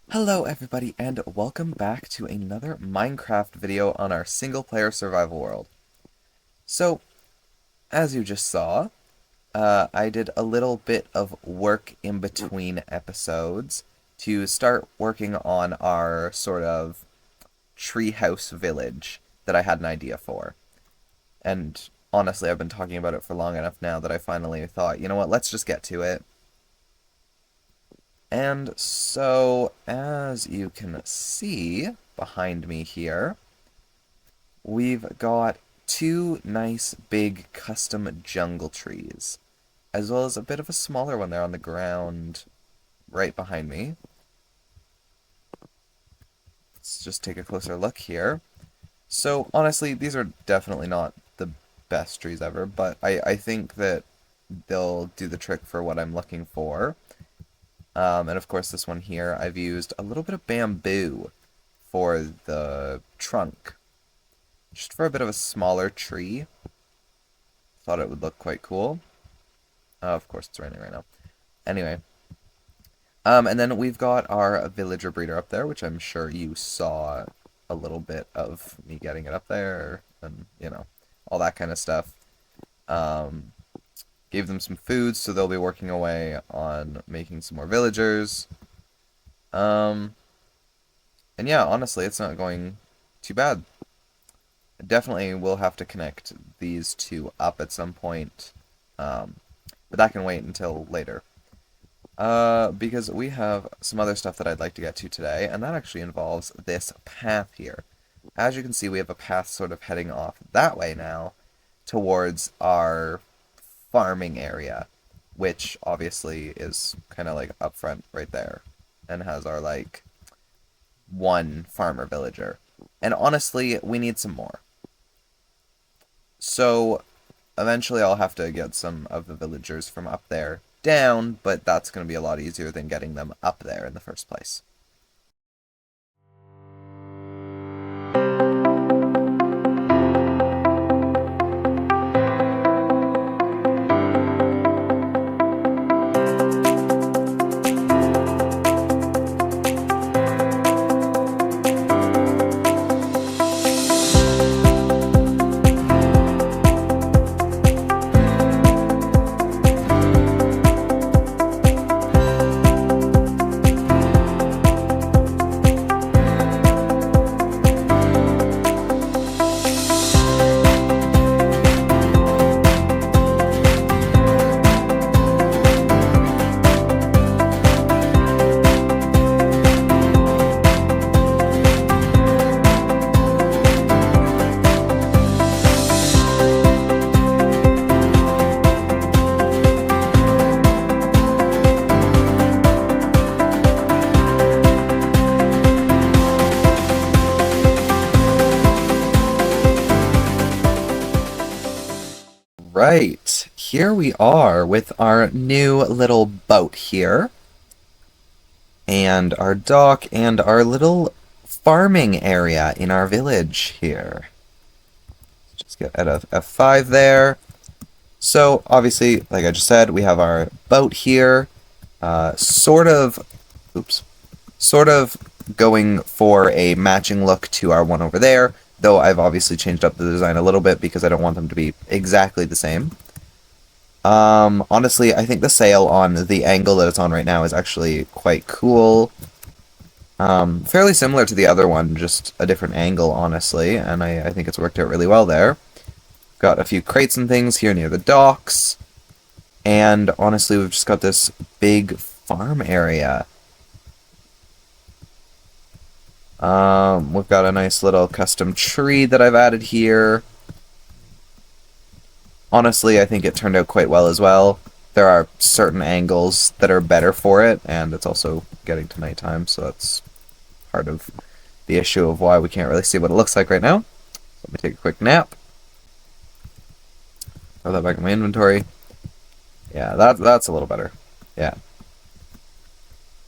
Hello everybody and welcome back to another Minecraft video on our single-player survival world. So, as you just saw, I did a little bit of work in between episodes to start working on our sort of treehouse village that I had an idea for. And honestly, I've been talking about it for long enough now that I finally thought, you know what, let's just get to it. And so, as you can see behind me here, we've got two nice big custom jungle trees, as well as a bit of a smaller one there on the ground right behind me. Let's just take a closer look here. So, honestly, these are definitely not the best trees ever, but I think that they'll do the trick for what I'm looking for. And of course this one here, I've used a little bit of bamboo for the trunk. Just for a bit of a smaller tree. Thought it would look quite cool. Of course it's raining right now. Anyway. And then we've got our villager breeder up there, which I'm sure you saw a little bit of me getting it up there, and, you know, all that kind of stuff. Gave them some food, so they'll be working away on making some more villagers. And yeah, honestly, it's not going too bad. Definitely will have to connect these two up at some point, but that can wait until later. Because we have some other stuff that I'd like to get to today, and that actually involves this path here. As you can see, we have a path sort of heading off that way now, towards our farming area, which obviously is kind of like up front right there, and has our, like, one farmer villager. And honestly, we need some more. So, eventually I'll have to get some of the villagers from up there down, but that's going to be a lot easier than getting them up there in the first place. Right, here we are with our new little boat here. and our dock, and our little farming area in our village here. Just get at a F5 there. So, obviously, like I just said, we have our boat here, sort of, oops, sort of going for a matching look to our one over there, though I've obviously changed up the design a little bit because I don't want them to be exactly the same. Honestly, I think the sail on the angle that it's on right now is actually quite cool. Fairly similar to the other one, just a different angle, honestly, and I think it's worked out really well there. Got a few crates and things here near the docks, and honestly, we've just got this big farm area. We've got a nice little custom tree that I've added here. Honestly, I think it turned out quite well as well. There are certain angles that are better for it, and it's also getting to nighttime, so that's part of the issue of why we can't really see what it looks like right now. Let me take a quick nap. Throw that back in my inventory. Yeah, that's a little better. Yeah.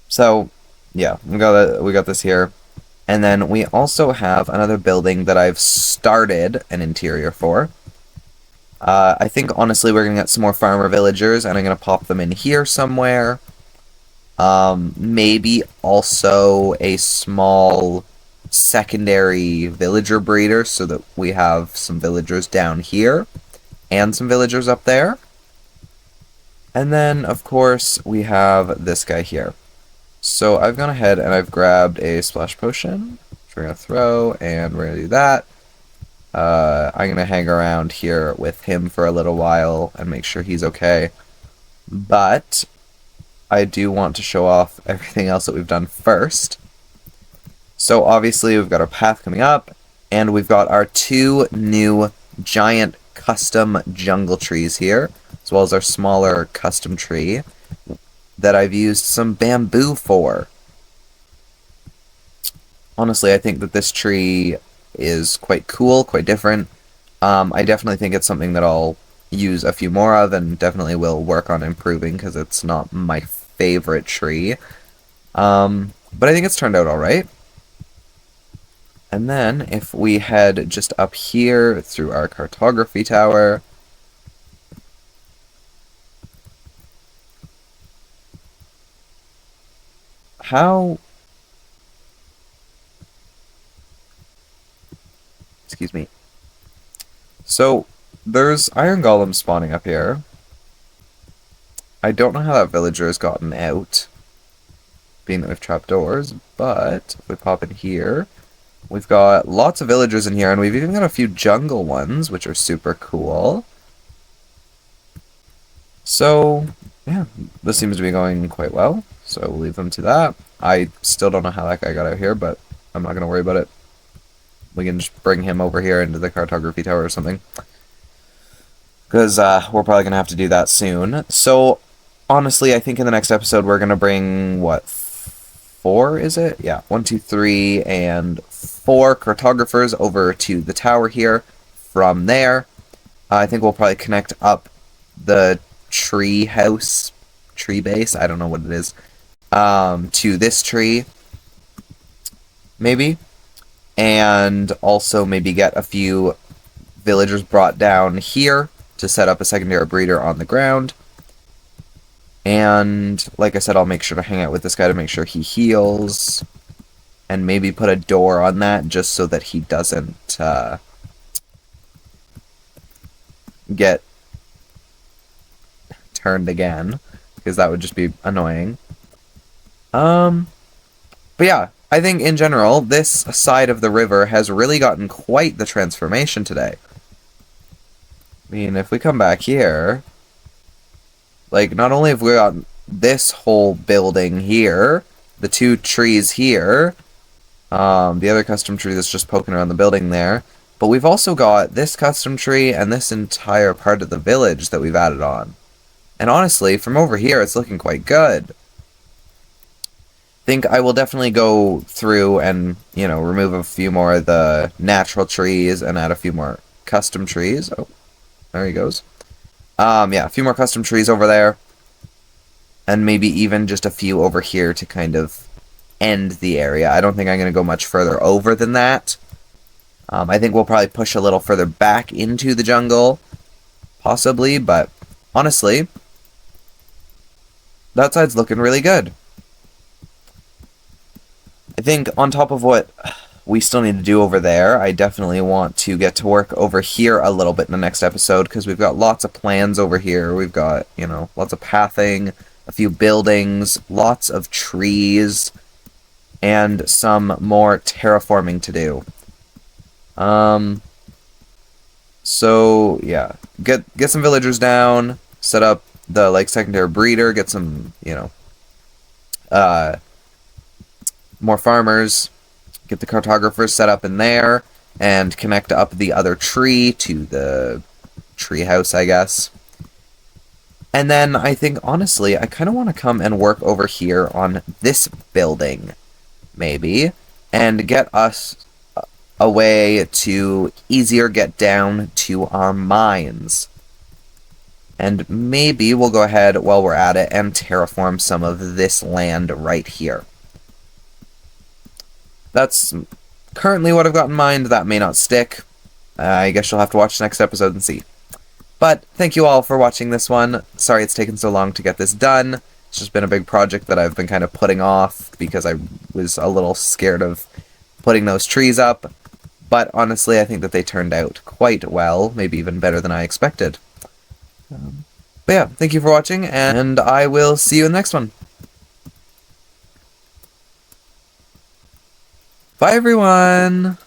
So, yeah, we got this here. And then we also have another building that I've started an interior for. I think, honestly, we're going to get some more farmer villagers, and I'm going to pop them in here somewhere. Maybe also a small secondary villager breeder so that we have some villagers down here and some villagers up there. And then, of course, we have this guy here. So I've gone ahead and I've grabbed a splash potion, which we're going to throw, and we're going to do that. I'm going to hang around here with him for a little while and make sure he's okay. But I do want to show off everything else that we've done first. So obviously we've got our path coming up, and we've got our 2 new giant custom jungle trees here, as well as our smaller custom tree that I've used some bamboo for. Honestly, I think that this tree is quite cool, quite different. I definitely think it's something that I'll use a few more of, and definitely will work on improving, because it's not my favorite tree. But I think it's turned out alright. And then, if we head just up here through our cartography tower, excuse me. So, there's iron golems spawning up here. I don't know how that villager has gotten out, being that we've trapped doors, but if we pop in here, we've got lots of villagers in here, and we've even got a few jungle ones, which are super cool. So, yeah, this seems to be going quite well, so we'll leave them to that. I still don't know how that guy got out here, but I'm not going to worry about it. We can just bring him over here into the cartography tower or something, because we're probably going to have to do that soon. So, honestly, I think in the next episode we're going to bring, what, 4, is it? Yeah, 1, 2, 3, and 4 cartographers over to the tower here. From there, I think we'll probably connect up the tree base, I don't know what it is, to this tree, maybe, and also maybe get a few villagers brought down here to set up a secondary breeder on the ground. And like I said, I'll make sure to hang out with this guy to make sure he heals, and maybe put a door on that just so that he doesn't get turned again, because that would just be annoying. But yeah, I think in general, this side of the river has really gotten quite the transformation today. I mean, if we come back here, like, not only have we got this whole building here, the 2 trees here, the other custom tree that's just poking around the building there, but we've also got this custom tree and this entire part of the village that we've added on. And honestly, from over here, it's looking quite good. Think I will definitely go through and, remove a few more of the natural trees and add a few more custom trees. Oh, there he goes. Yeah, a few more custom trees over there. And maybe even just a few over here to kind of end the area. I don't think I'm going to go much further over than that. I think we'll probably push a little further back into the jungle, possibly, but honestly, that side's looking really good. I think on top of what we still need to do over there, I definitely want to get to work over here a little bit in the next episode, because we've got lots of plans over here. We've got, lots of pathing, a few buildings, lots of trees, and some more terraforming to do. So yeah, get some villagers down, set up the secondary breeder, get some, more farmers, get the cartographers set up in there, and connect up the other tree to the tree house, I guess. And then I think, honestly, I kind of want to come and work over here on this building, maybe, and get us a way to easier get down to our mines. And maybe we'll go ahead while we're at it and terraform some of this land right here. That's currently what I've got in mind. That may not stick. I guess you'll have to watch the next episode and see. But thank you all for watching this one. Sorry it's taken so long to get this done. It's just been a big project that I've been kind of putting off because I was a little scared of putting those trees up. But honestly, I think that they turned out quite well, maybe even better than I expected. But yeah, thank you for watching, and I will see you in the next one. Bye, everyone!